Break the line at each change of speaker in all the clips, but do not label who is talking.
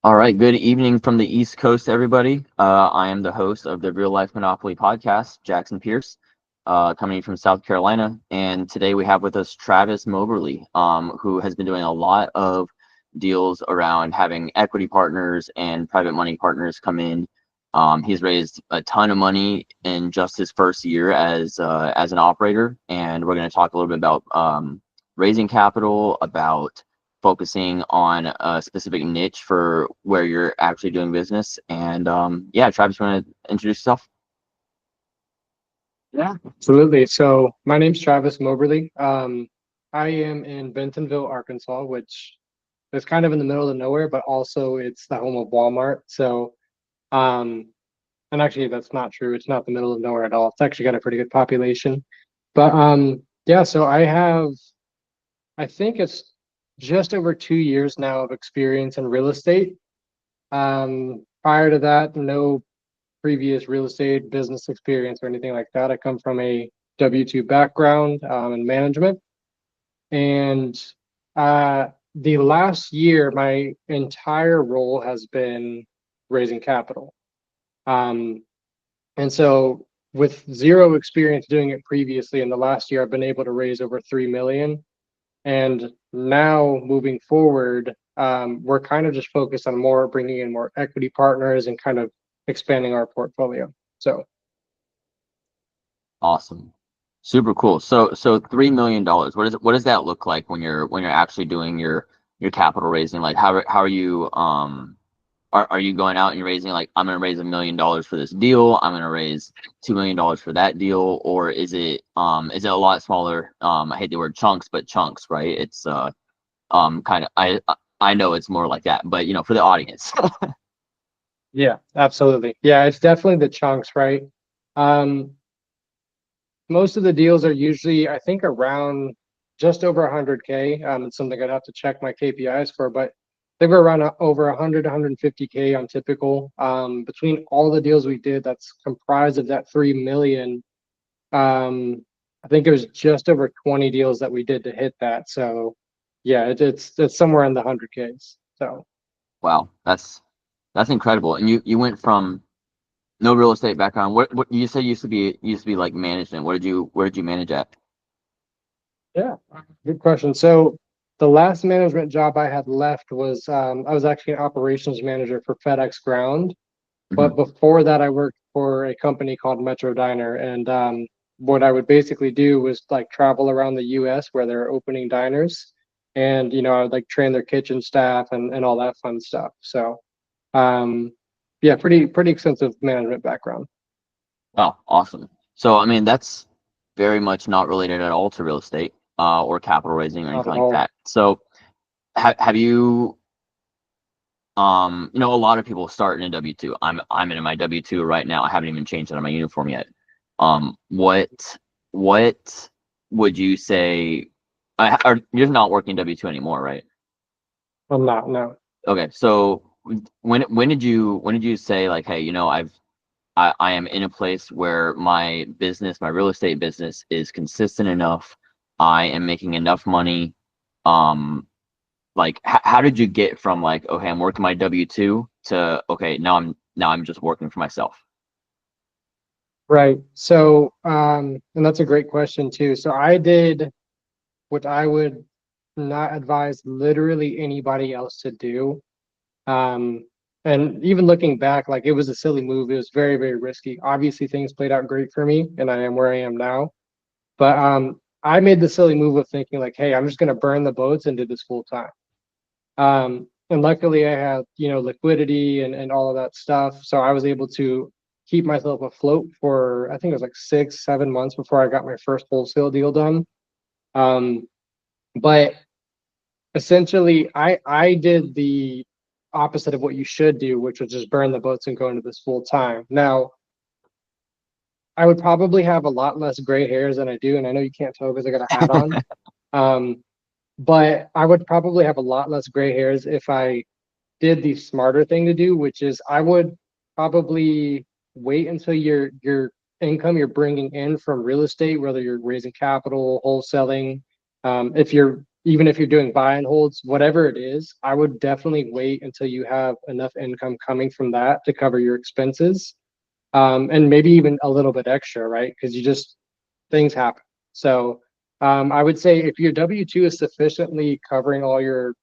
All right, good evening from the East Coast, everybody. I am the host of the Real Life Monopoly podcast, Jackson Pierce, coming from South Carolina. And today we have with us Travis Moberly, who has been doing a lot of deals around having equity partners and private money partners come in. He's raised a ton of money in just his first year as an operator, and we're going to talk a little bit about raising capital, about focusing on a specific niche for where you're actually doing business. And yeah, Travis, you want to introduce yourself?
Yeah, absolutely. So my name's Travis Moberly. I am in Bentonville, Arkansas, which is kind of in the middle of nowhere, but also it's the home of Walmart. Um, and actually that's not true. It's not the middle of nowhere at all. It's actually got a pretty good population. But yeah, so I think it's just over 2 years now of experience in real estate. Prior to that, no previous real estate business experience or anything like that. I come from a W-2 background in management. And the last year, my entire role has been raising capital. Um, and so with zero experience doing it previously, in the last year, I've been able to raise over 3 million. And now moving forward, we're kind of just focused on more bringing in more equity partners and kind of expanding our portfolio. So
Awesome. Super cool. So $3 million. What does that look like when you're actually doing your capital raising? Like how are you are you going out and you're raising, like, I'm gonna raise $1 million for this deal, I'm gonna raise $2 million for that deal, or is it a lot smaller? I hate the word chunks, but chunks, right? It's kind of I know it's more like that, but for the audience.
yeah, absolutely. Yeah, it's definitely the chunks, right? Um, Most of the deals are usually, I think, around just over 100K. It's something I'd have to check my KPIs for, but they were around over 100, 150K on typical. Between all the deals we did, that's comprised of that 3 million. I think it was just over 20 deals that we did to hit that. So yeah, it's somewhere in the 100Ks. So
Wow, that's incredible. And you went from no real estate background. What you said used to be like management. Where did you manage at?
yeah, good question. So the last management job I had left was I was actually an operations manager for FedEx Ground. But
Hmm.
before that, I worked for a company called Metro Diner. And what I would basically do was like travel around the US where they're opening diners. And, I would like train their kitchen staff and all that fun stuff. So, um, yeah, pretty extensive management background.
Wow, awesome. So I mean that's very much not related at all to real estate or capital raising or
Not
anything
at
like
all.
that. So have you a lot of people start in a W-2. I'm in my W-2 right now. I haven't even changed it on my uniform yet. What would you say? You're not working W-2 anymore, right?
I'm not, no.
Okay, so when did you say, like, hey, I am in a place where my business, my real estate business, is consistent enough. I am making enough money. Um, like, how did you get from, like, okay, I'm working my W-2 to, okay, now I'm just working for myself?
Right. So, and that's a great question too. So I did what I would not advise literally anybody else to do. Um, and even looking back, like it was a silly move. It was very, very risky. Obviously, things played out great for me, and I am where I am now. But I made the silly move of thinking like, hey, I'm just gonna burn the boats and do this full time. And luckily, I had liquidity and all of that stuff, so I was able to keep myself afloat for I think it was like 6, 7 months before I got my first wholesale deal done. Um, but essentially I did the opposite of what you should do, which was just burn the boats and go into this full time. Now I would probably have a lot less gray hairs than I do, and I know you can't tell because I got a hat on. um, but I would probably have a lot less gray hairs if I did the smarter thing to do, which is I would probably wait until your income you're bringing in from real estate, whether you're raising capital, wholesaling, if you're even if you're doing buy and holds, whatever it is, I would definitely wait until you have enough income coming from that to cover your expenses, and maybe even a little bit extra, right? Because you just things happen. So I would say if your W-2 is sufficiently covering all your,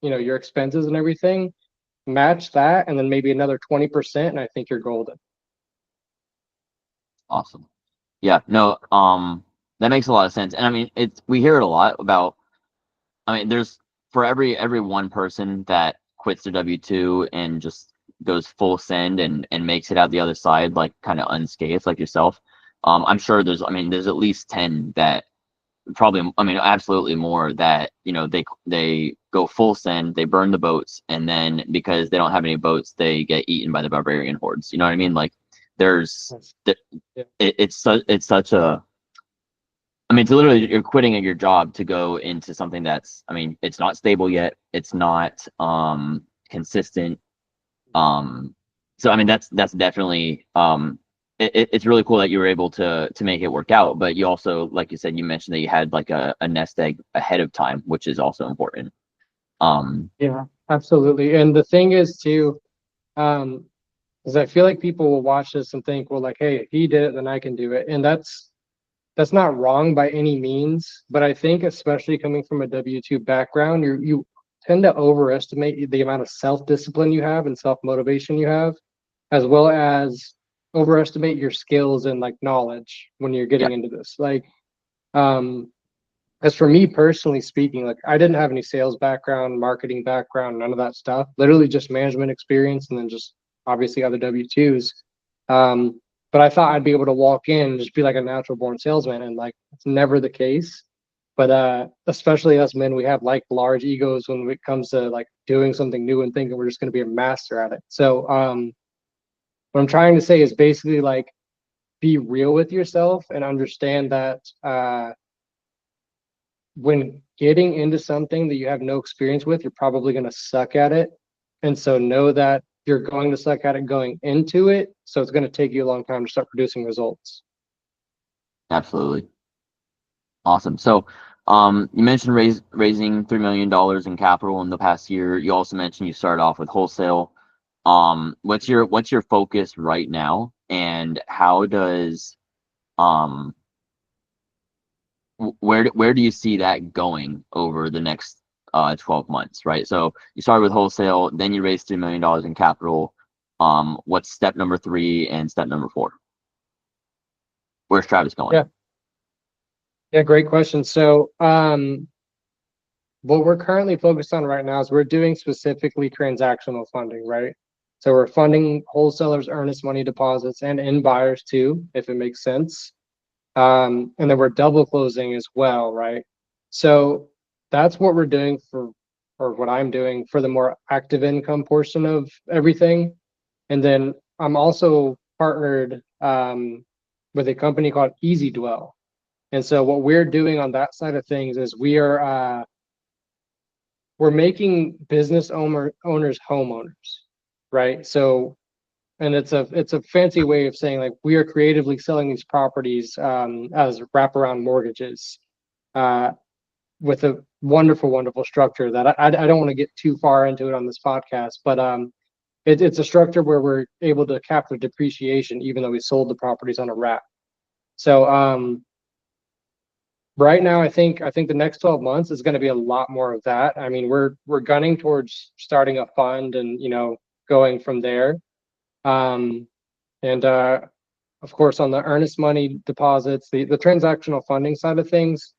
your expenses and everything, match that, and then maybe another 20%, and I think you're golden.
Awesome. Yeah, no, that makes a lot of sense. And I mean, we hear it a lot about, I mean, there's for every one person that quits their W-2 and just goes full send and makes it out the other side, like kind of unscathed, like yourself. I'm sure there's at least 10 that probably, I mean, absolutely more that, they go full send, they burn the boats, and then because they don't have any boats, they get eaten by the barbarian hordes. You know what I mean? Like there's,
Yeah.
it's such a, I mean, it's literally you're quitting at your job to go into something that's, I mean, it's not stable yet. It's not consistent. So I mean, that's definitely it's really cool that you were able to make it work out. But you also, like you said, you mentioned that you had like a nest egg ahead of time, which is also important.
Yeah, absolutely. And the thing is too, um, is I feel like people will watch this and think, well, like, hey, if he did it, then I can do it. And that's not wrong by any means. But I think especially coming from a W-2 background, you tend to overestimate the amount of self-discipline you have and self-motivation you have, as well as overestimate your skills and like knowledge when you're
Yeah,
getting into this. Like, um, as for me personally speaking, like I didn't have any sales background, marketing background, none of that stuff. Literally just management experience, and then just obviously other W-2s. But I thought I'd be able to walk in and just be like a natural born salesman, and like it's never the case. But especially us men, we have like large egos when it comes to like doing something new and thinking we're just going to be a master at it. So what I'm trying to say is basically like be real with yourself and understand that when getting into something that you have no experience with, you're probably going to suck at it. And so know that you're going to suck at it going into it. So it's going to take you a long time to start producing results.
absolutely. Awesome. So, you mentioned raising $3 million in capital in the past year. You also mentioned you started off with wholesale. What's your focus right now, and how does um where do you see that going over the next 12 months, right? So you started with wholesale, then you raised $3 million in capital. What's step number 3 and step number 4? Where's Travis going?
Yeah. Yeah. Great question. So, what we're currently focused on right now is we're doing specifically transactional funding, right? So we're funding wholesalers' earnest money deposits and end buyers too, if it makes sense. And then we're double closing as well, right? So that's what we're doing or what I'm doing for the more active income portion of everything. And then I'm also partnered with a company called Easy Dwell. And so what we're doing on that side of things is we're making owners homeowners, right? So and it's a fancy way of saying like we are creatively selling these properties as wraparound mortgages uh, with a wonderful structure that I don't want to get too far into it on this podcast, but it's a structure where we're able to cap the depreciation even though we sold the properties on a wrap. So right now I think the next 12 months is going to be a lot more of that. I mean we're gunning towards starting a fund and going from there. Um, and of course, on the earnest money deposits, the transactional funding side of things,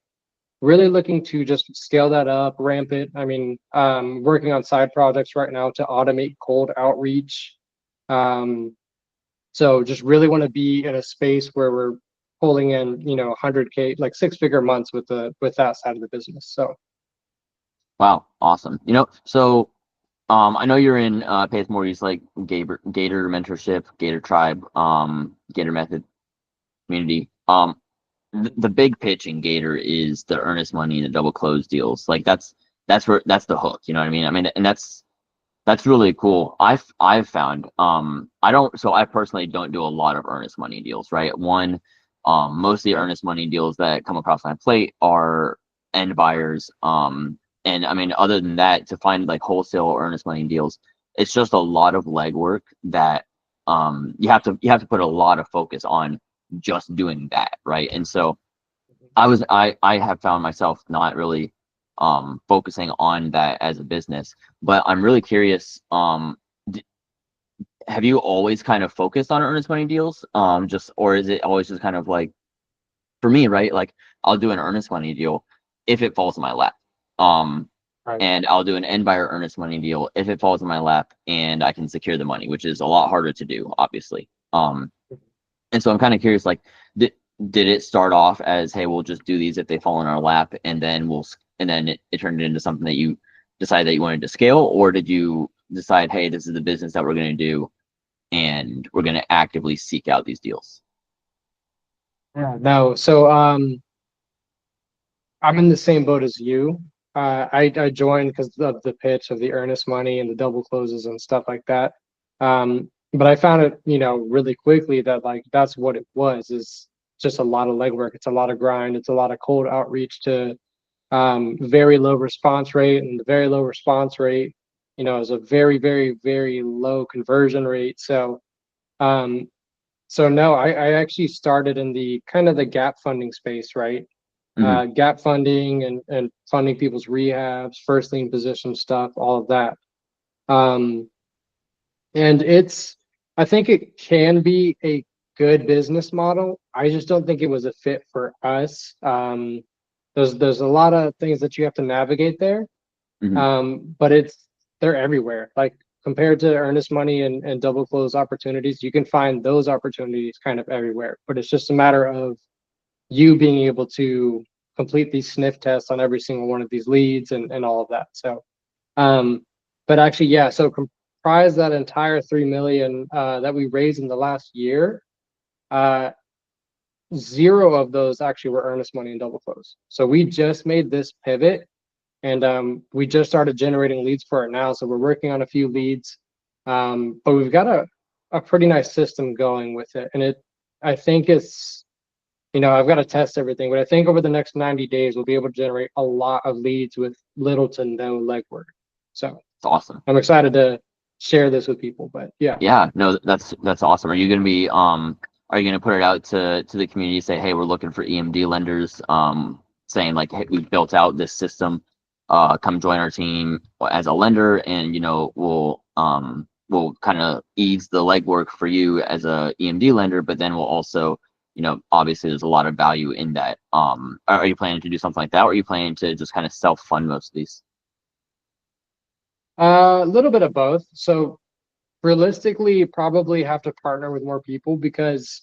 really looking to just scale that up, ramp it. I mean, working on side projects right now to automate cold outreach. So just really want to be in a space where we're pulling in, 100K, like six-figure months with that side of the business. So
Wow, awesome. So I know you're in Pace Morty's like Gator mentorship, Gator tribe, Gator method community. The big pitch in Gator is the earnest money and the double close deals. Like that's the hook. You know what I mean? I mean, and that's really cool. I've found I personally don't do a lot of earnest money deals, right? One, most of the earnest money deals that come across my plate are end buyers. And I mean, other than that, to find like wholesale or earnest money deals, it's just a lot of legwork that you have to put a lot of focus on just doing that, right? And so I have found myself not really focusing on that as a business, but I'm really curious. Have you always kind of focused on earnest money deals? Just or is it always just kind of like for me, right? Like I'll do an earnest money deal if it falls in my lap. Um,
Right.
and I'll do an end buyer earnest money deal if it falls in my lap and I can secure the money, which is a lot harder to do, obviously. And so I'm kind of curious, like, did it start off as, hey, we'll just do these if they fall in our lap, and then and then it turned into something that you decided that you wanted to scale, or did you decide, hey, this is the business that we're going to do, and we're going to actively seek out these deals?
Yeah, no. So I'm in the same boat as you. I joined because of the pitch of the earnest money and the double closes and stuff like that. But I found it, really quickly that like that's what it was, is just a lot of legwork. It's a lot of grind. It's a lot of cold outreach to very low response rate, and the very low response rate, is a very, very, very low conversion rate. Um, so no, I actually started in the kind of the gap funding space, right?
Hmm.
Gap funding and funding people's rehabs, first lien position stuff, all of that. Um, and I think it can be a good business model. I just don't think it was a fit for us. There's a lot of things that you have to navigate there,
Hmm.
but they're everywhere. Like compared to earnest money and double close opportunities, you can find those opportunities kind of everywhere. But it's just a matter of you being able to complete these sniff tests on every single one of these leads and all of that. So, um, but actually, yeah. So comprise that entire 3 million that we raised in the last year. Uh, Zero of those actually were earnest money and double close. So we just made this pivot, and we just started generating leads for it now. So we're working on a few leads, but we've got a pretty nice system going with it, and I think it's I've got to test everything, but I think over the next 90 days, we'll be able to generate a lot of leads with little to no legwork. So
It's awesome.
I'm excited to share this with people, but yeah.
Yeah, no, that's awesome. Are you going to be are you going to put it out to the community, say, hey, we're looking for EMD lenders, saying like, hey, we've built out this system, come join our team as a lender, and we'll kind of ease the legwork for you as a EMD lender, but then we'll also, obviously there's a lot of value in that. Are you planning to do something like that, or are you planning to just kind of self-fund most of these?
A little bit of both. So realistically, probably have to partner with more people because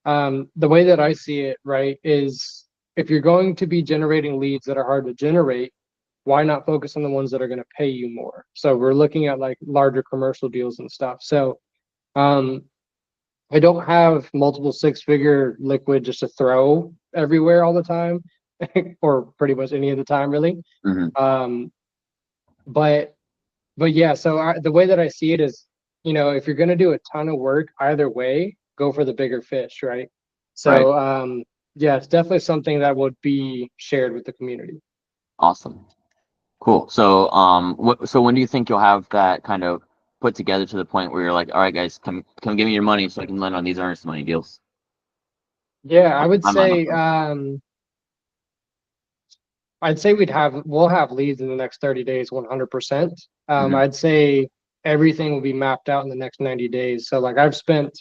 the way that I see it, right, is if you're going to be generating leads that are hard to generate, why not focus on the ones that are going to pay you more? So we're looking at like larger commercial deals and stuff. So um, I don't have multiple six-figure liquid just to throw everywhere all the time, or pretty much any of the time, really.
Hmm.
Um, but yeah, so the way that I see it is, if you're going to do a ton of work either way, go for the bigger fish, right?
Right.
So yeah, it's definitely something that would be shared with the community.
Awesome. Cool. So, so when do you think you'll have that kind of put together to the point where you're like, all right, guys, come give me your money so I can lend on these earnest money deals?
Yeah,
What's the timeline look like?
I'd say we'll have leads in the next 30 days, 100%.
Hmm.
I'd say everything will be mapped out in the next 90 days. So like I've spent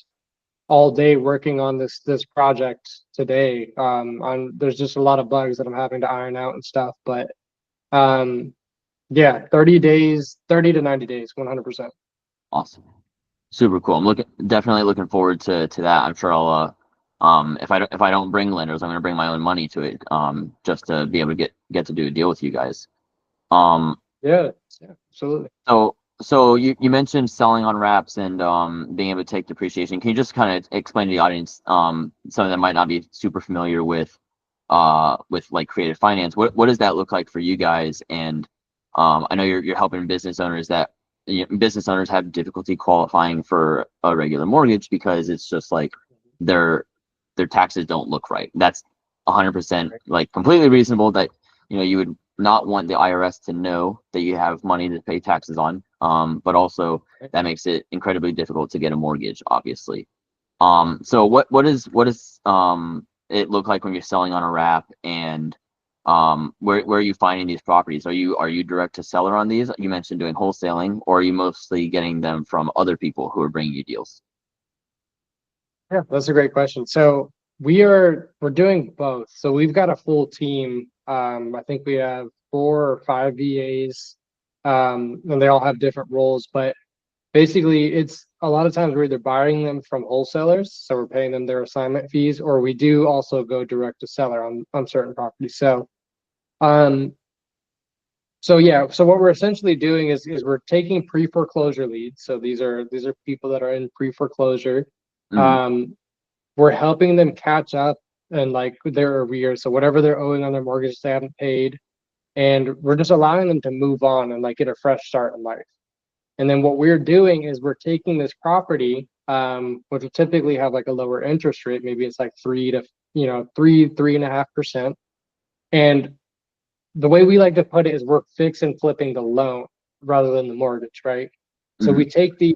all day working on this project today. There's just a lot of bugs that I'm having to iron out and stuff, but um, yeah, 30 days, 30 to 90 days, 100%.
Awesome. Super cool. Definitely looking forward to that. I'm sure I'll if I don't bring lenders, I'm gonna bring my own money to it, just to be able to get to do a deal with you guys. Um,
Yeah, yeah, absolutely.
so you mentioned selling on wraps and being able to take depreciation. Can you just kind of explain to the audience, some that might not be super familiar with like creative finance, what does that look like for you guys? And I know you're helping business owners that business owners have difficulty qualifying for a regular mortgage because it's just like their taxes don't look right. That's 100%
Right.
like completely reasonable. That you would not want the IRS to know that you have money to pay taxes on. But also that makes it incredibly difficult to get a mortgage, obviously. So what is it look like when you're selling on a wrap, and where are you finding these properties? Are you direct to seller on these? You mentioned doing wholesaling, or are you mostly getting them from other people who are bringing you deals?
Yeah, that's a great question. So we're doing both. So we've got a full team. I think we have 4 or 5 VAs, and they all have different roles. But basically, it's a lot of times we're either buying them from wholesalers, so we're paying them their assignment fees, or we do also go direct to seller on certain properties. Um, so yeah, so what we're essentially doing is we're taking pre-foreclosure leads. So these are people that are in pre-foreclosure.
Hmm.
Um, we're helping them catch up and like their arrears. So whatever they're owing on their mortgage they haven't paid. And we're just allowing them to move on and like get a fresh start in life. And then what we're doing is we're taking this property, which will typically have like a lower interest rate. Maybe it's like 3.5%. And the way we like to put it is we're fix and flipping the loan rather than the mortgage, right? So we
Hmm.
take the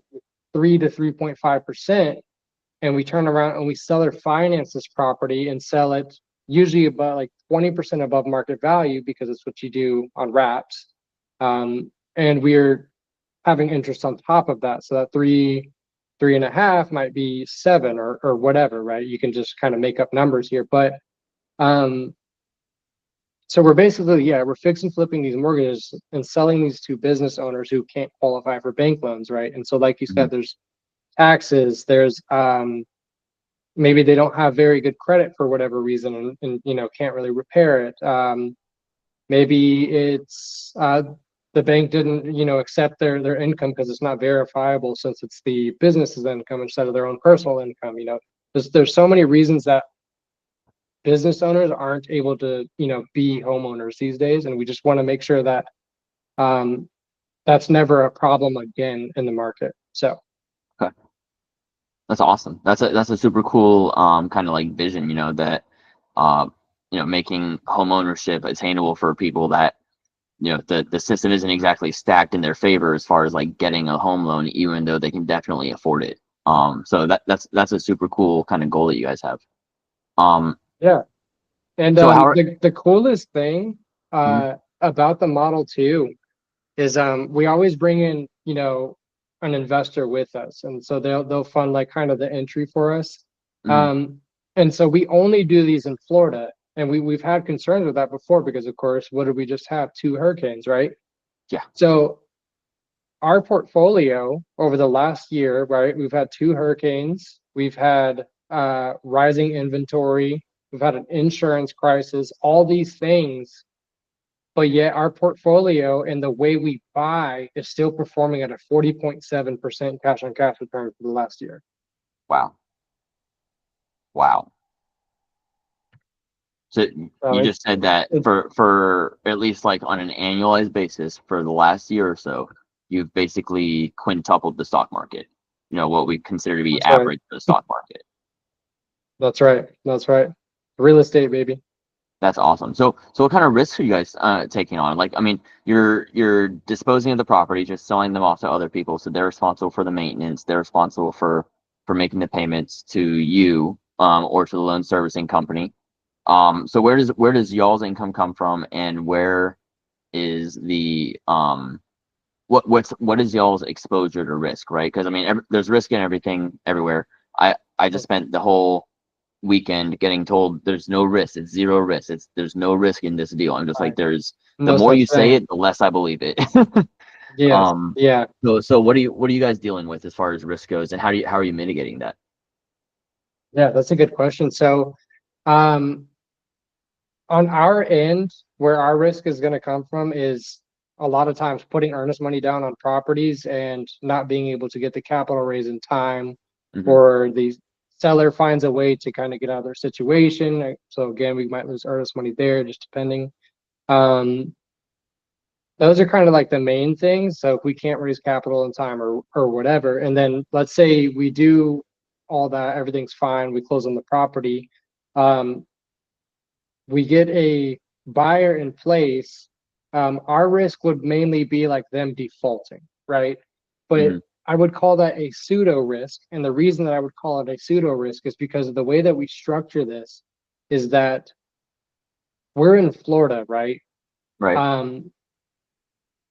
3 to 3.5% and we turn around and we sell or finance this property and sell it usually about like 20% above market value because it's what you do on wraps. And we're having interest on top of that. So that 3.5 might be 7 or whatever, right? You can just kind of make up numbers here. But um, so we're basically, yeah, we're fixing flipping these mortgages and selling these to business owners who can't qualify for bank loans, right? And so, like you
Hmm.
said, there's taxes, there's maybe they don't have very good credit for whatever reason and can't really repair it. Maybe it's the bank didn't accept their income because it's not verifiable since it's the business's income instead of their own personal income. There's so many reasons that business owners aren't able to be homeowners these days, and we just want to make sure that um, that's never a problem again in the market. So
Okay. That's awesome. That's a super cool kind of like vision, that uh making home ownership attainable for people that the system isn't exactly stacked in their favor as far as like getting a home loan, even though they can definitely afford it. So that's a super cool kind of goal that you guys have. Um,
yeah, and
so how are
the coolest thing
mhm,
about the model too is we always bring in an investor with us, and so they'll fund like kind of the entry for us.
mhm,
um and so we only do these in Florida, and we've had concerns with that before because of course what did we just have, 2 hurricanes, right?
yeah,
So our portfolio over the last year, right, we've had 2 hurricanes, we've had rising inventory, we've had an insurance crisis, all these things, but yet our portfolio and the way we buy is still performing at a 40.7% cash on cash return for the last year.
wow, wow. So
So
you just said that
it
for at least like on an annualized basis for the last year or so, you've basically quintupled the stock market. What we consider to be
that's right.
average for the stock market.
That's right. That's right. Real estate, baby.
That's awesome. So what kind of risks are you guys taking on? Like, I mean, you're disposing of the property, just selling them off to other people, so they're responsible for the maintenance, they're responsible for making the payments to you or to the loan servicing company. So where does y'all's income come from, and where is the what is y'all's exposure to risk, right? Because I mean, there's risk in everything everywhere. I just spent the whole weekend getting told there's no risk, it's zero risk, there's no risk in this deal. I'm just like,
Right.
there's the
No
more you
such
say
thing.
it, the less I believe it.
Yes.
um,
Yeah.
so what are you guys dealing with as far as risk goes, and how are you mitigating that?
Yeah. That's a good question. So, um, on our end, where our risk is going to come from is a lot of times putting earnest money down on properties and not being able to get the capital raise in time,
Hmm.
or the seller finds a way to kind of get out of their situation. So again, we might lose earnest money there, just depending. Um, those are kind of like the main things. So if we can't raise capital in time or whatever, and then let's say we do all that, everything's fine, we close on the property. Um, we get a buyer in place, our risk would mainly be like them defaulting, right? But
Hmm.
I would call that a pseudo risk. And the reason that I would call it a pseudo risk is because of the way that we structure this is that we're in Florida, right?
Right.
Um,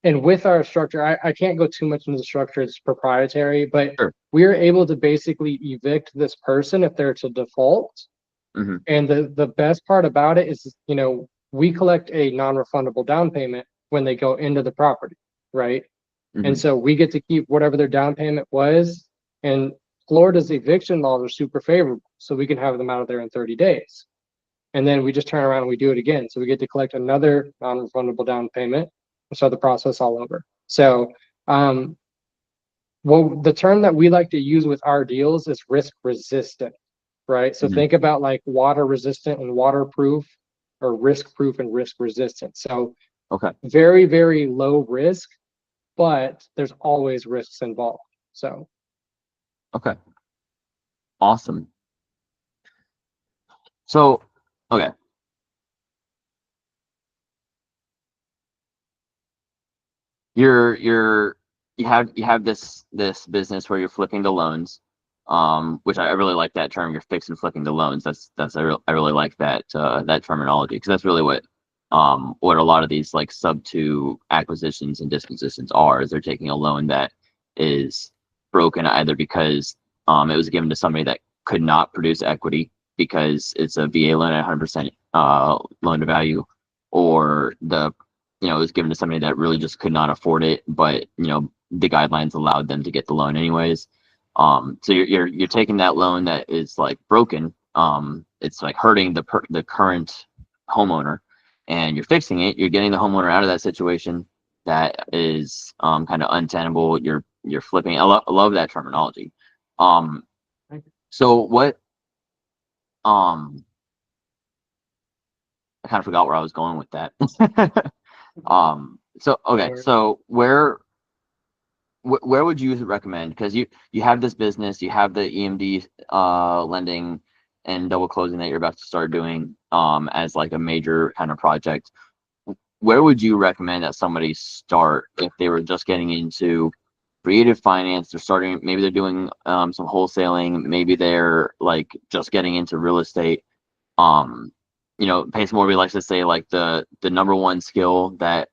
and with our structure, I can't go too much into the structure, it's proprietary, but
Sure.
we are able to basically evict this person if they're to default.
Hmm.
And the best part about it is, we collect a non-refundable down payment when they go into the property, right? And
Hmm.
so we get to keep whatever their down payment was. And Florida's eviction laws are super favorable, so we can have them out of there in 30 days. And then we just turn around and we do it again. So we get to collect another non-refundable down payment and start the process all over. So, well, the term that we like to use with our deals is risk resistant, right? So
Hmm.
think about like water resistant and waterproof, or risk proof and risk resistant. So
Okay.
very, very low risk, but there's always risks involved. So
Okay. Awesome. So, okay. You're you have this business where you're flipping the loans, which I really like that term. You're fixing flipping the loans. I really like that terminology, because that's really what a lot of these like sub two acquisitions and dispositions are. Is they're taking a loan that is broken either because it was given to somebody that could not produce equity because it's a VA loan at 100% loan to value, or it was given to somebody that really just could not afford it, but the guidelines allowed them to get the loan anyways. So you're taking that loan that is like broken, it's like hurting the current homeowner, and you're fixing it. You're getting the homeowner out of that situation that is kind of untenable. You're flipping. I love that terminology. Um, so what? Um, I kind of forgot where I was going with that. So okay, so where would you recommend? Because you have this business, you have the EMD lending and double closing that you're about to start doing as like a major kind of project. Where would you recommend that somebody start if they were just getting into creative finance? They're starting, maybe they're doing some wholesaling, maybe they're like just getting into real estate. Pace Morby likes to say like the number one skill that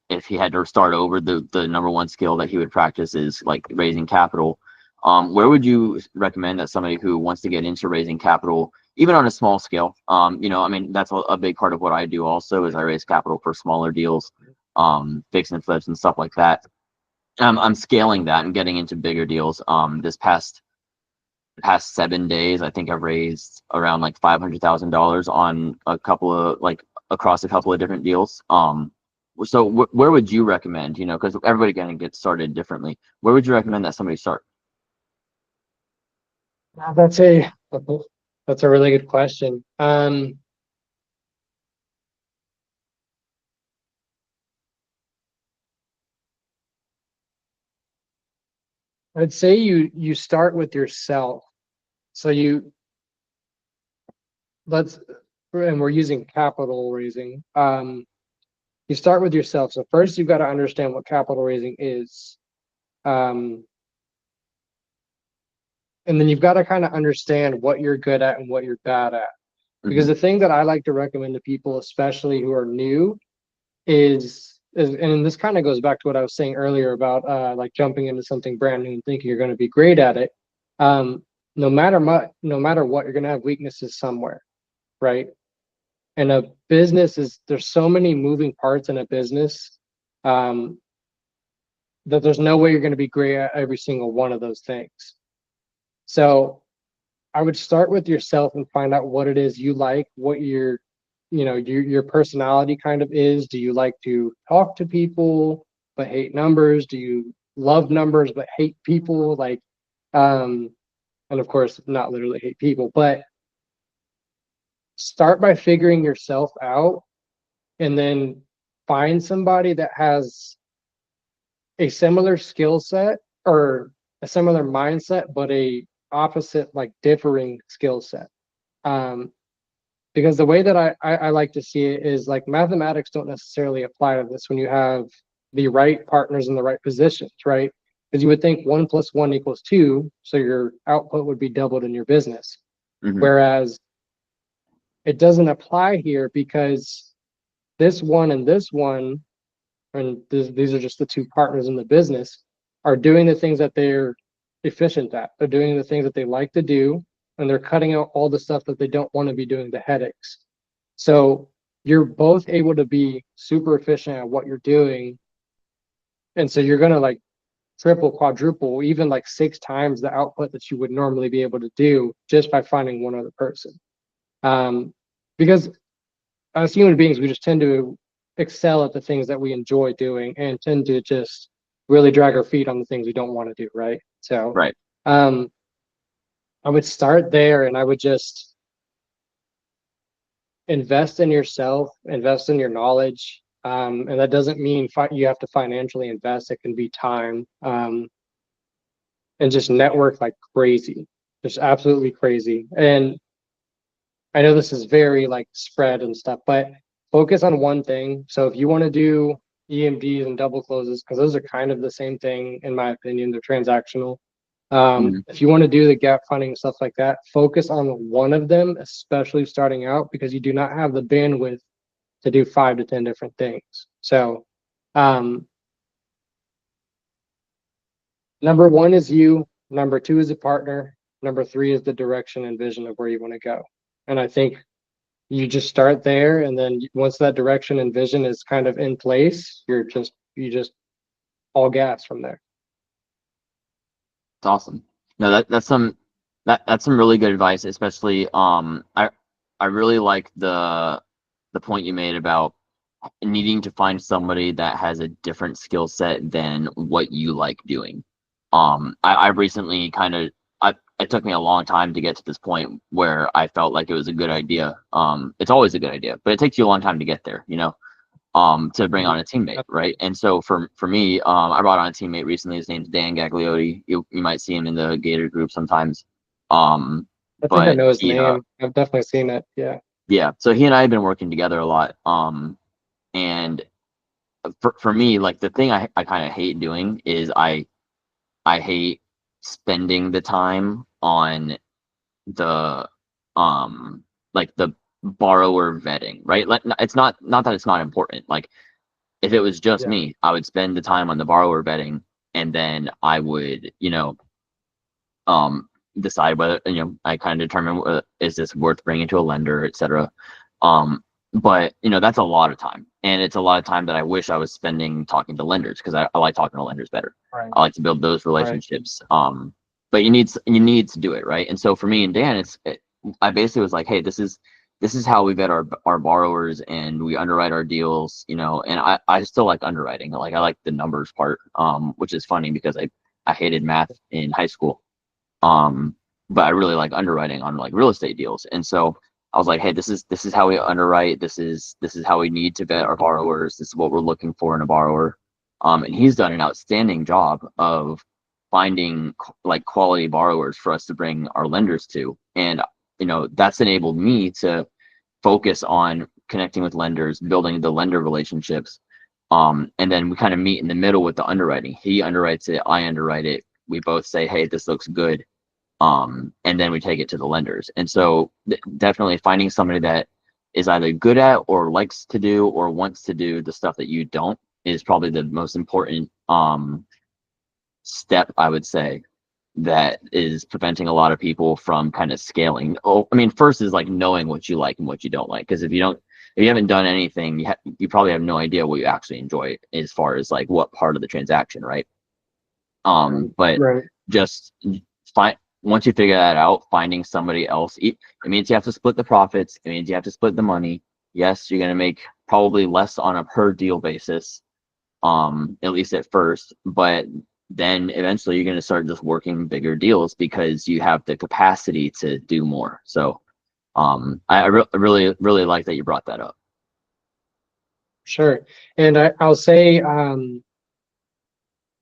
if he had to start over, the number one skill that he would practice is like raising capital. Where would you recommend that somebody who wants to get into raising capital, even on a small scale? I mean, that's a big part of what I do also is I raise capital for smaller deals, fix and flips and stuff like that. I'm scaling that and getting into bigger deals. This past 7 days, I think I've raised around like $500,000 on a couple of like across a couple of different deals. So where would you recommend? Because everybody gonna get started differently. Where would you recommend that somebody start?
that's a really good question. I'd say you start with yourself. So let's and we're using capital raising. You start with yourself. So first you've got to understand what capital raising is. Um, and then you've got to kind of understand what you're good at and what you're bad at. Because
Hmm.
the thing that I like to recommend to people, especially who are new, is and this kind of goes back to what I was saying earlier about like jumping into something brand new and thinking you're going to be great at it. Um, no matter what, you're going to have weaknesses somewhere, right? And a business is there's so many moving parts in a business, um, that there's no way you're going to be great at every single one of those things. So I would start with yourself and find out what it is you like, what your personality kind of is. Do you like to talk to people but hate numbers? Do you love numbers but hate people? Like, um, and of course, not literally hate people, but start by figuring yourself out and then find somebody that has a similar skill set or a similar mindset, but a opposite, like differing skill set. Um, because the way that I like to see it is like mathematics don't necessarily apply to this when you have the right partners in the right positions, right? Because you would think 1 + 1 = 2, so your output would be doubled in your business.
Hmm.
Whereas it doesn't apply here because this one and this one, and these are just the two partners in the business, are doing the things that they're efficient at. They're doing the things that they like to do, and they're cutting out all the stuff that they don't want to be doing, the headaches. So you're both able to be super efficient at what you're doing. And so you're going to like triple, quadruple, even like 6 times the output that you would normally be able to do just by finding one other person. Um, because as human beings, we just tend to excel at the things that we enjoy doing and tend to just really drag our feet on the things we don't want to do, right? So
Right.
um, I would start there and I would just invest in yourself, invest in your knowledge. And that doesn't mean you have to financially invest. It can be time, and just network like crazy, just absolutely crazy. And I know this is very like spread and stuff, but focus on one thing. So if you want to do EMDs and double closes, because those are kind of the same thing, in my opinion, they're transactional.
Hmm.
If you want to do the gap funding and stuff like that, focus on one of them, especially starting out, because you do not have the bandwidth to do 5 to 10 different things. So, um, number one is you. Number two is a partner. Number three is the direction and vision of where you want to go. And I think you just start there, and then once that direction and vision is kind of in place, you just all gas from there.
It's awesome. No, that's some really good advice, especially I really like the point you made about needing to find somebody that has a different skill set than what you like doing. I've recently kind of it took me a long time to get to this point where I felt like it was a good idea. It's always a good idea, but it takes you a long time to get there, to bring on a teammate, right? And so for me, I brought on a teammate recently. His name's Dan Gagliotti. You might see him in the Gator group sometimes. Um,
I think I
but
know his
he
name. I've definitely seen it. Yeah.
yeah, so he and I have been working together a lot. And for me, like the thing I kind of hate doing is I hate spending the time on the like the borrower vetting, right? Like it's not that it's not important. Like if it was just
Yeah.
me, I would spend the time on the borrower vetting, and then I would, um, decide whether, I kind of determine is this worth bringing to a lender, etc. Um, but that's a lot of time, and it's a lot of time that I wish I was spending talking to lenders because I like talking to lenders better.
Right.
I like to build those
Right.
relationships. But you need to do it right. And so for me and Dan, I basically was like, hey, this is how we vet our borrowers and we underwrite our deals, and I still like underwriting. Like I like the numbers part, which is funny because I hated math in high school. Um, but I really like underwriting on like real estate deals. And so I was like, hey, this is how we underwrite. This is how we need to vet our borrowers. This is what we're looking for in a borrower. And he's done an outstanding job of finding like quality borrowers for us to bring our lenders to. And that's enabled me to focus on connecting with lenders, building the lender relationships. And then we kind of meet in the middle with the underwriting. He underwrites it, I underwrite it. We both say, hey, this looks good, and then we take it to the lenders. And so definitely finding somebody that is either good at or likes to do or wants to do the stuff that you don't is probably the most important step, I would say, that is preventing a lot of people from kind of scaling. Oh, I mean, first is like knowing what you like and what you don't like, because if you haven't done anything, you probably have no idea what you actually enjoy as far as like what part of the transaction, right? But
Right.
just find once you figure that out, finding somebody else. It means you have to split the profits. It means you have to split the money. Yes, you're gonna make probably less on a per deal basis, at least at first, but then eventually you're gonna start just working bigger deals because you have the capacity to do more. So, really like that you brought that up.
Sure. And I'll say,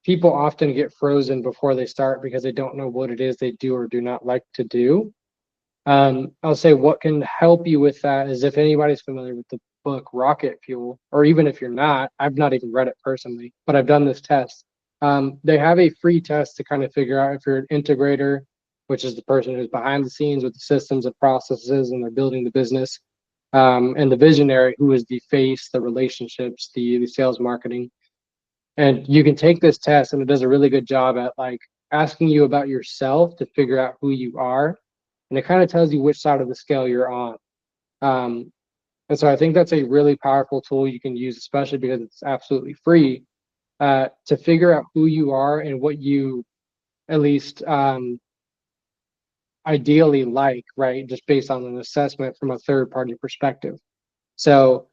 people often get frozen before they start because they don't know what it is they do or do not like to do. I'll say what can help you with that is if anybody's familiar with the book Rocket Fuel, or even if you're not, I've not even read it personally, but I've done this test. They have a free test to kind of figure out if you're an integrator, which is the person who's behind the scenes with the systems and processes and they're building the business, and the visionary, who is the face, the relationships, the sales marketing. And you can take this test and it does a really good job at like asking you about yourself to figure out who you are. And it kind of tells you which side of the scale you're on. Um, and so I think that's a really powerful tool you can use, especially because it's absolutely free, to figure out who you are and what you at least ideally like, right? Just based on an assessment from a third party perspective. So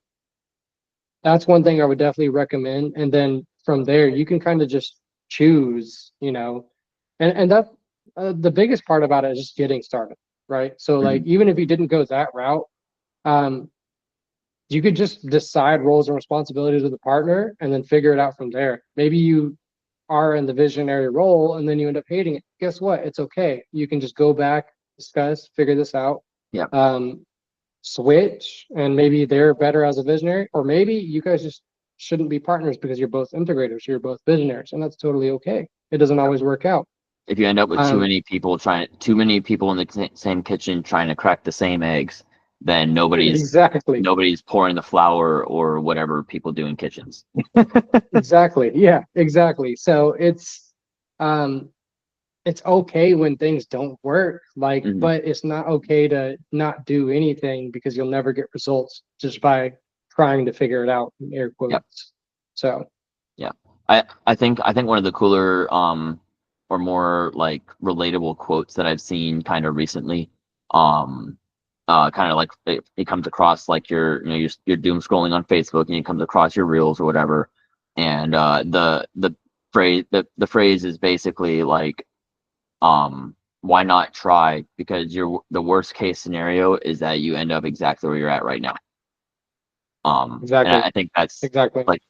that's one thing I would definitely recommend. And then from there, you can kind of just choose, and that the biggest part about it is just getting started, right? So like
Mhm.
even if you didn't go that route, um, you could just decide roles and responsibilities of the partner and then figure it out from there. Maybe you are in the visionary role and then you end up hating it. Guess what? It's okay. You can just go back, discuss, figure this out.
Yeah.
Um, Switch, and maybe they're better as a visionary, or maybe you guys just shouldn't be partners because you're both integrators, you're both visionaries, and that's totally okay. It doesn't always work out.
If you end up with
Um,
too many people in the same kitchen trying to crack the same eggs, then
exactly,
nobody's pouring the flour or whatever people do in kitchens.
exactly, yeah, exactly. So um, it's okay when things don't work, like,
Mhm.
but it's not okay to not do anything because you'll never get results just by trying to figure it out in air
Yep.
quotes. So
Yeah. I think one of the cooler or more like relatable quotes that I've seen kind of recently, um kind of like it comes across like you're doom scrolling on Facebook and it comes across your reels or whatever, and the phrase is basically like, why not try, because the worst case scenario is that you end up exactly where you're at right now. And
exactly,
I think that's
exactly,
like,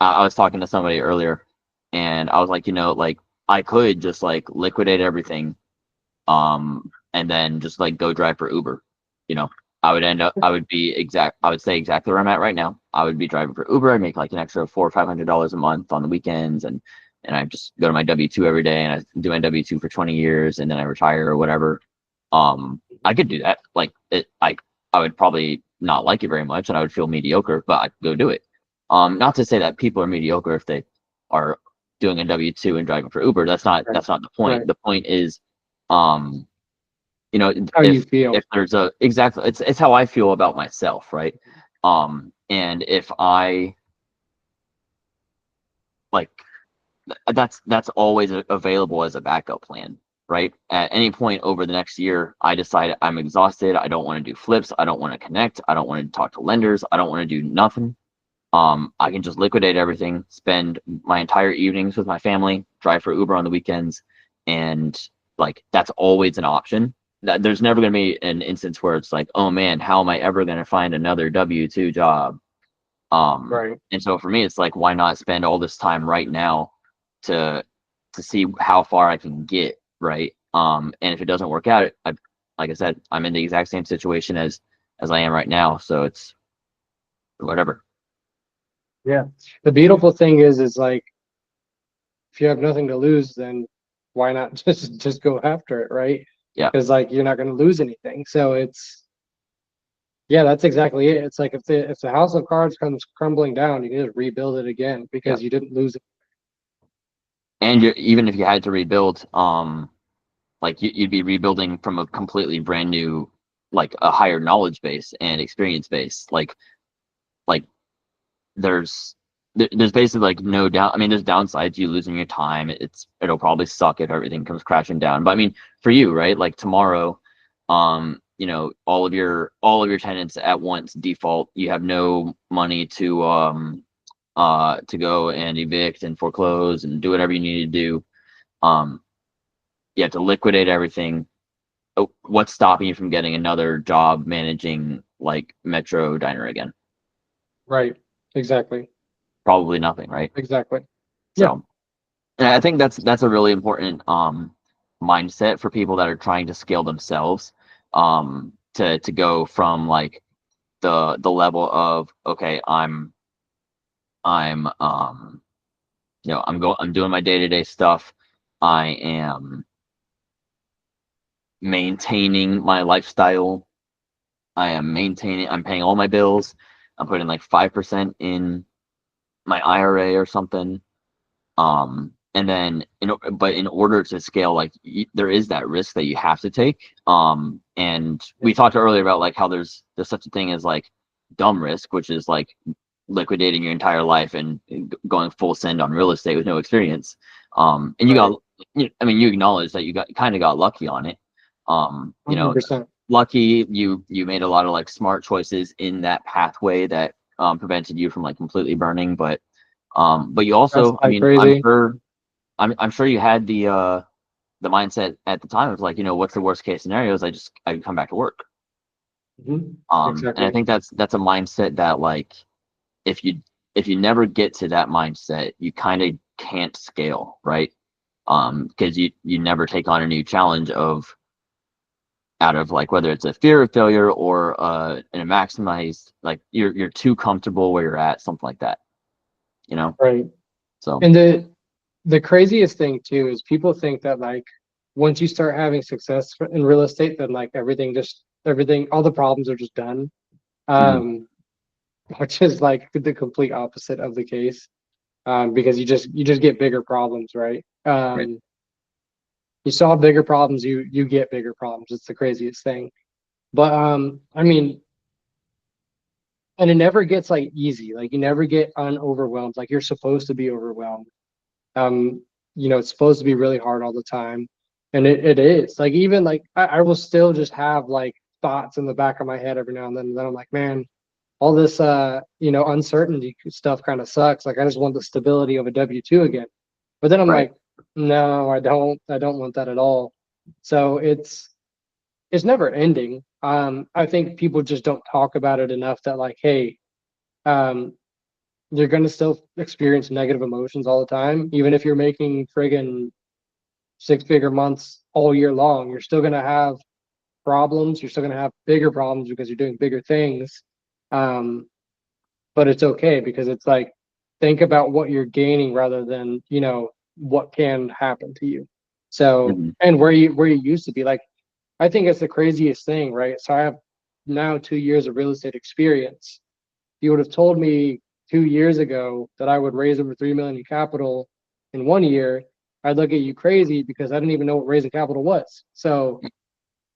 I was talking to somebody earlier, and I was like, like I could just like liquidate everything, and then just like go drive for Uber. You know, I would say exactly where I'm at right now. I would be driving for Uber. I'd make like an extra $400 or $500 a month on the weekends, and I just go to my W-2 every day, and I do my W-2 for 20 years, and then I retire or whatever. I could do that. Like I would probably not like it very much, and I would feel mediocre, but I'd go do it. Not to say that people are mediocre if they are doing a W-2 and driving for Uber.
right,
That's not the point.
right.
The point is, um,
How you feel.
if there's a exactly, it's how I feel about myself, right? And if I like, that's always available as a backup plan, right? At any point over the next year, I decide I'm exhausted. I don't want to do flips. I don't want to connect. I don't want to talk to lenders. I don't want to do nothing. I can just liquidate everything, spend my entire evenings with my family, drive for Uber on the weekends, and like that's always an option. That there's never going to be an instance where it's like, oh man, how am I ever going to find another W-2 job?
Right.
And so for me, it's like, why not spend all this time right now to see how far I can get, right? And if it doesn't work out, like I said, I'm in the exact same situation as I am right now, so it's whatever.
Yeah. The beautiful thing is like if you have nothing to lose, then why not just go after it, right?
Yeah,
Because like you're not going to lose anything. So it's yeah, that's exactly it. It's like if the house of cards comes crumbling down, you can just rebuild it again
yeah.
because you didn't lose it.
And even if you had to rebuild, like you'd be rebuilding from a completely brand new, like a higher knowledge base and experience base. Like there's there's basically like no down. I mean, there's downsides. You losing your time. It'll probably suck if everything comes crashing down. But I mean, for you, right? Like tomorrow, all of your tenants at once default. You have no money to go and evict and foreclose and do whatever you need to do. Um, you have to liquidate everything. Oh, what's stopping you from getting another job managing like Metro Diner again?
Right. Exactly.
Probably nothing, right?
Exactly. Yeah.
So, and I think that's a really important mindset for people that are trying to scale themselves, to go from like the level of, okay, I'm I'm doing my day-to-day stuff. I am maintaining my lifestyle. I'm paying all my bills. I'm putting like 5% in my IRA or something. And then, but in order to scale, like there is that risk that you have to take. And we talked earlier about like how there's such a thing as like dumb risk, which is like liquidating your entire life and going full send on real estate with no experience. And
Right.
I mean, you acknowledge that you kind of got lucky on it. You know,
100%.
lucky you made a lot of like smart choices in that pathway that prevented you from like completely burning. But you
That's
also, I
like
mean, I'm
crazy.
sure I'm sure you had the mindset at the time of like, what's the worst case scenarios? I come back to work. And I
Exactly.
think that's a mindset that like if you if you never get to that mindset, you kind of can't scale, right? Because you never take on a new challenge of out of like whether it's a fear of failure or in a maximized like you're too comfortable where you're at, something like that, you know.
Right.
So
And the craziest thing too is people think that like once you start having success in real estate, then like everything, all the problems are just done.
mhm,
Um, which is like the complete opposite of the case. Because you just get bigger problems, right?
right,
You solve bigger problems, you get bigger problems. It's the craziest thing. But I mean, and it never gets like easy. Like you never get unoverwhelmed. Like you're supposed to be overwhelmed. Um, it's supposed to be really hard all the time. And it is. Like even like I will still just have like thoughts in the back of my head every now and then. And then I'm like, man, all this uncertainty stuff kind of sucks. Like I just want the stability of a W-2 again. But then I'm
right,
like, no, I don't want that at all. So it's never ending. I think people just don't talk about it enough that like, hey, um, you're gonna still experience negative emotions all the time, even if you're making friggin' six-figure months all year long. You're still gonna have problems. You're still gonna have bigger problems because you're doing bigger things. Um, but it's okay because it's like think about what you're gaining rather than what can happen to you. So
mhm,
and where you used to be like I think it's the craziest thing, right? So I have now 2 years of real estate experience. You would have told me 2 years ago that I would raise over 3 million in capital in 1 year. I'd look at you crazy because I didn't even know what raising capital was. So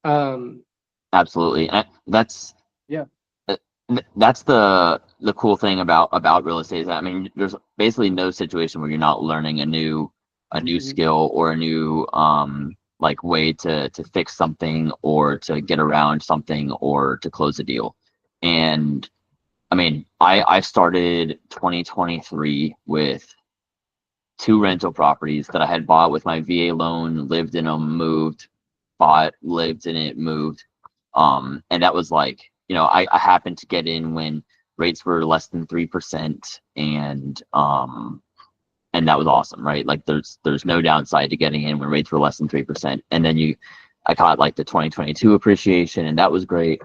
um
absolutely. And
yeah.
uh, that's the cool thing about real estate is that, I mean, there's basically no situation where you're not learning a new
Mhm.
skill or a new like way to fix something or to get around something or to close a deal. And I mean, I started 2023 with two rental properties that I had bought with my VA loan, lived in them, moved, bought, lived in it, moved. And that was like, I happened to get in when rates were less than 3%, and that was awesome, right? Like there's no downside to getting in when rates were less than 3%. And then I caught like the 2022 appreciation, and that was great.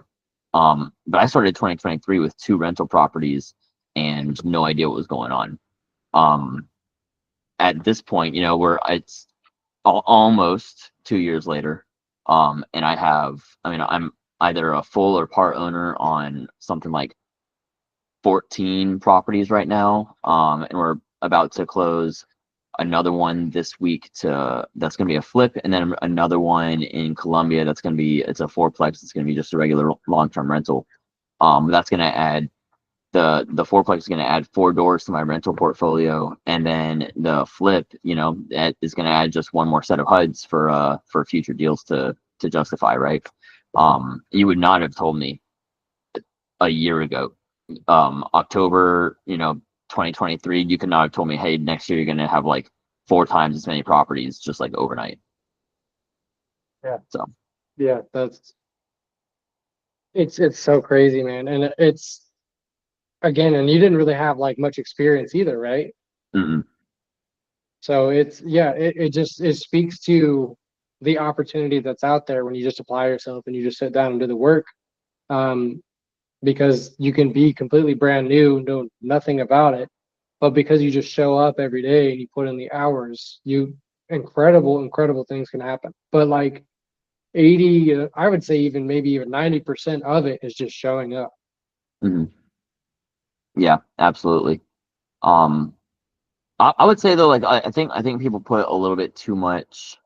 But I started 2023 with two rental properties and no idea what was going on. Um, at this point, it's almost 2 years later. And I mean, I'm either a full or part owner on something like 14 properties right now. And we're about to close another one this week that's going to be a flip, and then another one in Columbia it's a fourplex. It's going to be just a regular long-term rental. That's going to add the fourplex is going to add four doors to my rental portfolio, and then the flip, that is going to add just one more set of HUDs for future deals to justify, right? You would not have told me a year ago, October, 2023, you could not have told me, hey, next year you're going to have like four times as many properties just like overnight.
Yeah.
So,
Yeah, it's so crazy, man. And it's again, and you didn't really have like much experience either, right?
mm-mm,
So it's yeah, it speaks to the opportunity that's out there when you just apply yourself and you just sit down and do the work. Um, because you can be completely brand new, know nothing about it, but because you just show up every day and you put in the hours, incredible things can happen. But like 80, I would say even maybe even 90% of it is just showing up.
Mhm. Yeah, absolutely. Um, I would say though, like I think people put a little bit too much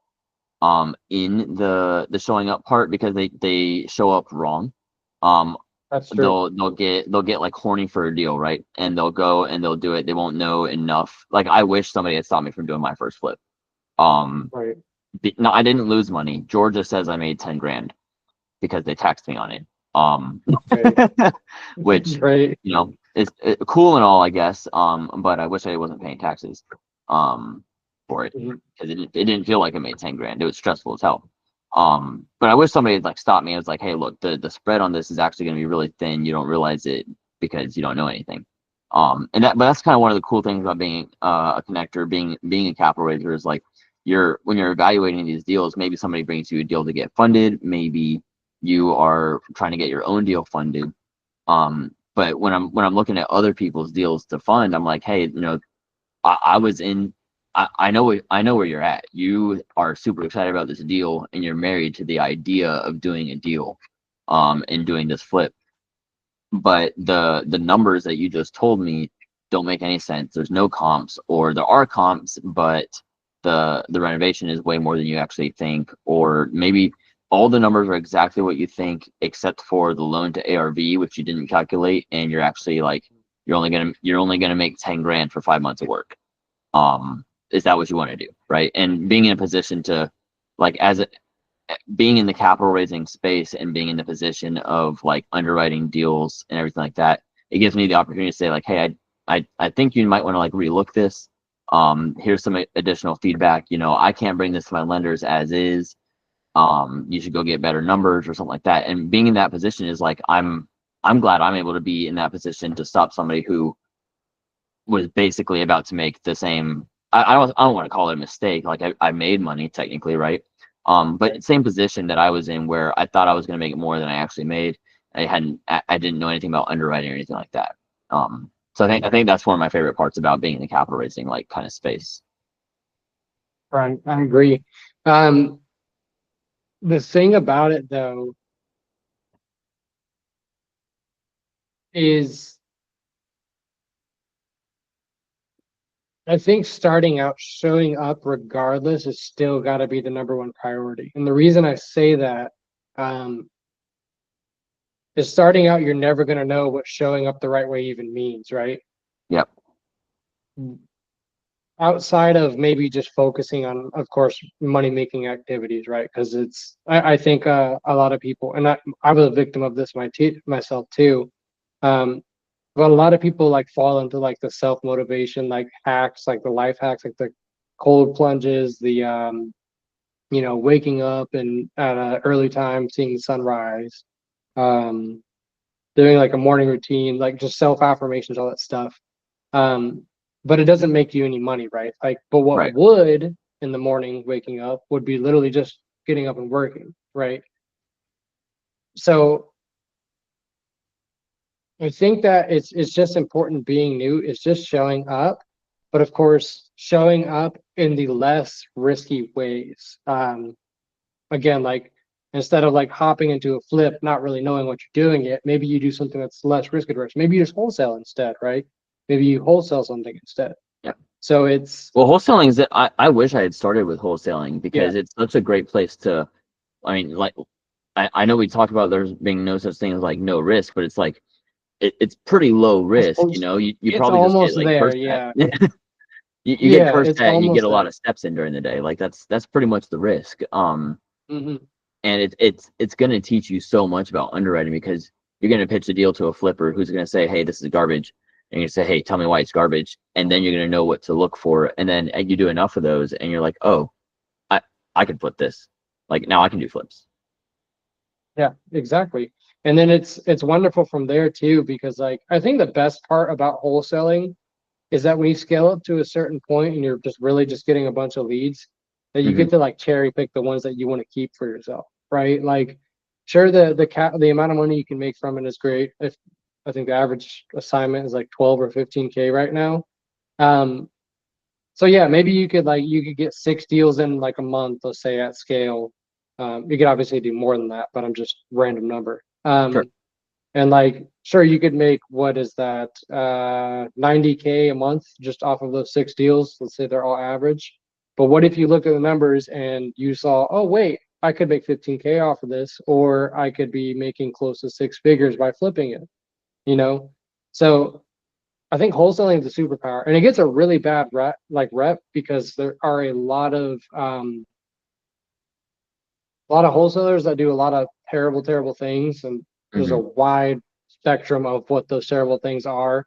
in the showing up part because they show up wrong. Um,
That's true.
they'll get like horny for a deal, right? And they'll go and they'll do it. They won't know enough. Like I wish somebody had stopped me from doing my first flip. Um,
Right.
no, I didn't lose money. Georgia says I made 10 grand because they taxed me on it.
Right.
Which,
Right.
is cool and all, I guess. But I wish I wasn't paying taxes, um, for it
Mhm.
because it didn't feel like I made 10 grand. It was stressful as hell. But I wish somebody had like stopped me. I was like, hey, look, the spread on this is actually going to be really thin. You don't realize it because you don't know anything. But that's kind of one of the cool things about being a connector, being a capital raiser is like when you're evaluating these deals, maybe somebody brings you a deal to get funded, maybe you are trying to get your own deal funded. But when I'm looking at other people's deals to fund, I'm like, hey, I was in. I know where you're at. You are super excited about this deal, and you're married to the idea of doing a deal, and doing this flip. But the numbers that you just told me don't make any sense. There's no comps, or there are comps, but the renovation is way more than you actually think, or maybe all the numbers are exactly what you think, except for the loan to ARV, which you didn't calculate, and you're actually like you're only gonna make 10 grand for 5 months of work. Is that what you want to do, right? And being in a position to, like, being in the capital raising space and being in the position of like underwriting deals and everything like that, it gives me the opportunity to say like, hey, I think you might want to like relook this. Here's some additional feedback. I can't bring this to my lenders as is. You should go get better numbers or something like that. And being in that position is like, I'm glad I'm able to be in that position to stop somebody who was basically about to make the same. I don't want to call it a mistake. Like I made money technically, right? But same position that I was in where I thought I was going to make more than I actually made. I didn't know anything about underwriting or anything like that. So I think that's one of my favorite parts about being in the capital raising like kind of space.
Right. I agree. Um, the thing about it though is I think starting out showing up regardless is still got to be the number one priority. And the reason I say that um, is starting out, you're never going to know what showing up the right way even means, right?
Yep.
Outside of maybe just focusing on, of course, money making activities, right? Because I think a lot of people, and I was a victim of this myself too. Um, but a lot of people like fall into like the self motivation, like hacks, like the life hacks, like the cold plunges, the waking up and at an early time, seeing the sunrise, um, doing like a morning routine, like just self affirmations, all that stuff. Um, but it doesn't make you any money, right? Like, but what
Right.
would in the morning waking up would be literally just getting up and working, right? So I think that it's just important being new. It's just showing up, but of course, showing up in the less risky ways. Again, like instead of like hopping into a flip, not really knowing what you're doing yet, maybe you do something that's less risk adverse. Maybe you just wholesale instead, right? Maybe you wholesale something instead.
Yeah.
So it's
Well, wholesaling is that I wish I had started with wholesaling
yeah,
because it's such a great place to. I mean, like I know we talked about there's being no such thing as like no risk, but it's like it's pretty low
it's
risk.
almost
You
it's
probably just get
almost
like
there.
cursed at.
Yeah,
You get
yeah,
cursed
it's
at and you get
almost
a lot
there.
of steps in during the day. Like that's pretty much the risk.
Hmm.
And it's going to teach you so much about underwriting because you're going to pitch a deal to a flipper who's going to say, hey, this is garbage. And you're going to say, hey, tell me why it's garbage. And then you're going to know what to look for. And then you do enough of those and you're like, oh, I I can flip this. Like now I can do flips.
Yeah, exactly. And then it's wonderful from there too, because like I think the best part about wholesaling is that when you scale up to a certain point and you're just really just getting a bunch of leads, that you
Hmm.
get to like cherry pick the ones that you want to keep for yourself, right? Like, sure, the amount of money you can make from it is great. If I think the average assignment is like 12 or 15K right now. Um, so yeah, maybe you could get 6 deals in like a month, let's say at scale. You could obviously do more than that, but I'm just random number.
Sure.
And like, sure, you could make what is that, 90K a month just off of those 6 deals. Let's say they're all average. But what if you look at the numbers and you saw, oh wait, I could make 15K off of this, or I could be making close to 6 figures by flipping it, you know? So I think wholesaling is a superpower, and it gets a really bad rep because there are a lot of wholesalers that do a lot of terrible, terrible things, and there's a
Hmm.
wide spectrum of what those terrible things are.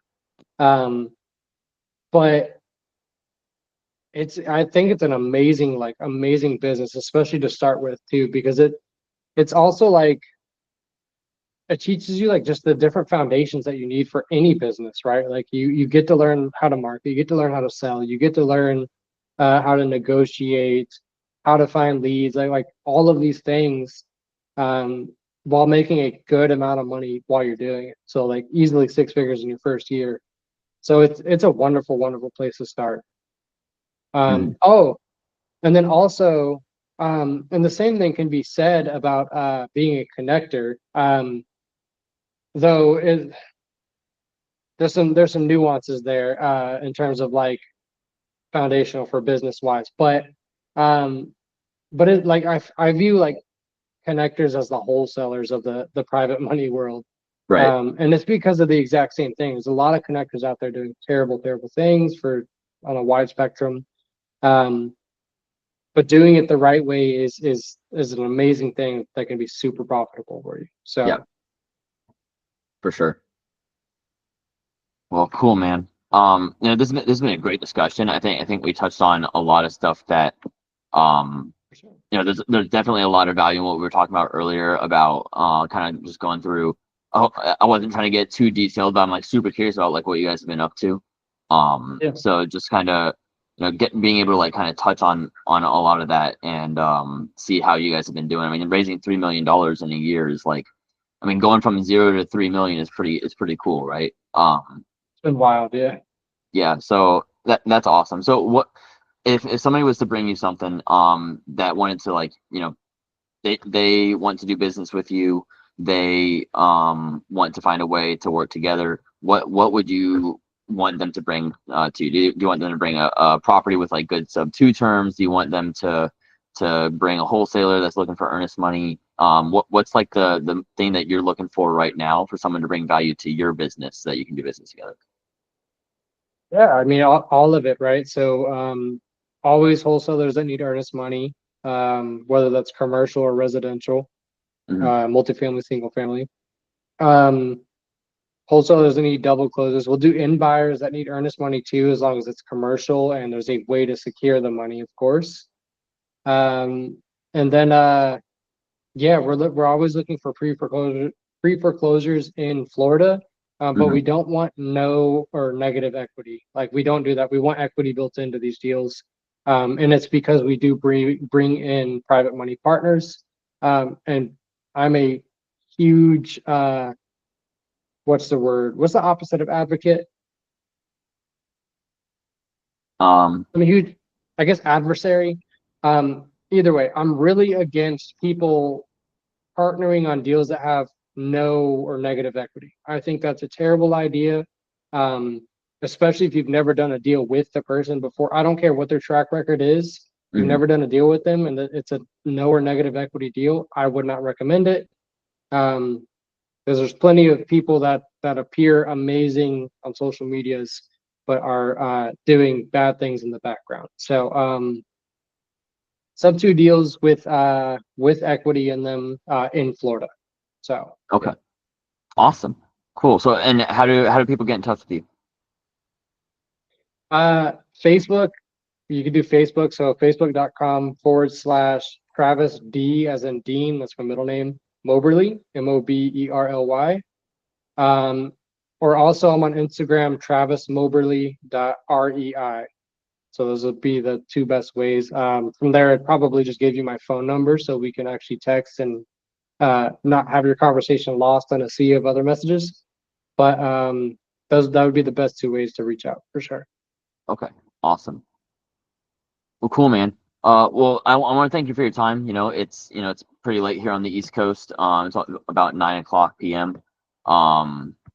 Um, but I think it's an amazing, like amazing business, especially to start with too, because it's also like it teaches you like just the different foundations that you need for any business, right? Like you get to learn how to market, you get to learn how to sell, you get to learn how to negotiate, how to find leads, like all of these things, um, while making a good amount of money while you're doing it. So like easily 6 figures in your first year. So it's a wonderful, wonderful place to start.
Hmm.
Oh, and then also, and the same thing can be said about being a connector. Though there's some nuances there in terms of like foundational for business wise, um, but it like I view like connectors as the wholesalers of the private money world.
Right.
And it's because of the exact same thing. There's a lot of connectors out there doing terrible, terrible things for on a wide spectrum. Um, but doing it the right way is an amazing thing that can be super profitable for you.
Yeah,
So
for sure. Well, cool, man. This has been a great discussion. I think we touched on a lot of stuff that, um,
for sure.
there's definitely a lot of value in what we were talking about earlier about kind of just going through. I wasn't trying to get too detailed, but I'm like super curious about like what you guys have been up to.
Yeah.
So just kind of being able to like kind of touch on a lot of that and see how you guys have been doing. I mean, raising $3 million in a year is like, I mean, going from 0 to 3 million is pretty cool, right?
It's been wild. Yeah.
Yeah, so that's awesome. So what if somebody was to bring you something that wanted to like, they want to do business with you, they want to find a way to work together, what would you want them to bring to you? Do you want them to bring a property with like good sub two terms? Do you want them to bring a wholesaler that's looking for earnest money? What's like the thing that you're looking for right now for someone to bring value to your business so that you can do business together?
Yeah. I mean, all of it, right? So always wholesalers that need earnest money, whether that's commercial or residential,
Hmm.
multifamily, single family. Um, Wholesalers that need double closes. We'll do in buyers that need earnest money too, as long as it's commercial and there's a way to secure the money, of course. Um, and then yeah, we're always looking for pre foreclosures in Florida, but
Hmm.
we don't want no or negative equity. Like we don't do that. We want equity built into these deals, and it's because we do bring in private money partners. And I'm a huge what's the word? What's the opposite of advocate?
Um,
I'm a huge, I guess, adversary. Either way, I'm really against people partnering on deals that have no or negative equity. I think that's a terrible idea, um, especially if you've never done a deal with the person before. I don't care what their track record is. You've
mhm.
never done a deal with them and it's a no or negative equity deal. I would not recommend it. Um, because there's plenty of people that appear amazing on social medias but are doing bad things in the background. So sub two deals with equity in them in Florida. So yeah.
Okay, awesome, cool. So, and how do people get in touch with you?
Facebook, you can do Facebook. So facebook.com/Travis D as in Dean, that's my middle name, Moberly, Moberly. Or also I'm on Instagram, Travis Moberly.rei. So those would be the two best ways. From there, I'd probably just give you my phone number so we can actually text and not have your conversation lost on a sea of other messages. But that would be the best two ways to reach out for sure.
Okay, awesome. Well, cool, man. Well, I want to thank you for your time. It's pretty late here on the East Coast. It's about 9 o'clock p.m.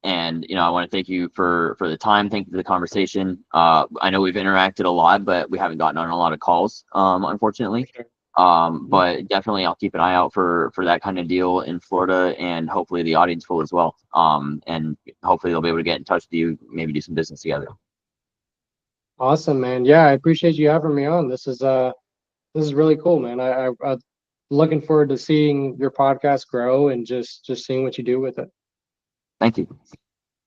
And I want to thank you for the time. Thank you for the conversation. I know we've interacted a lot, but we haven't gotten on a lot of calls, unfortunately. But definitely I'll keep an eye out for that kind of deal in Florida, and hopefully the audience will as well. And hopefully they'll be able to get in touch with you, maybe do some business together.
Awesome, man. Yeah, I appreciate you having me on. This is really cool, man. I'm looking forward to seeing your podcast grow and just seeing what you do with it.
Thank you.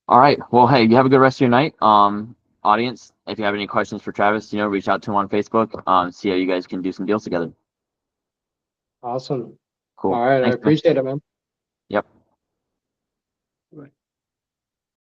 All right. Well, hey, you have a good rest of your night. Audience, if you have any questions for Travis, reach out to him on Facebook. See how you guys can do some deals together.
Awesome.
Cool.
All right.
Thanks,
I
man.
appreciate it, man.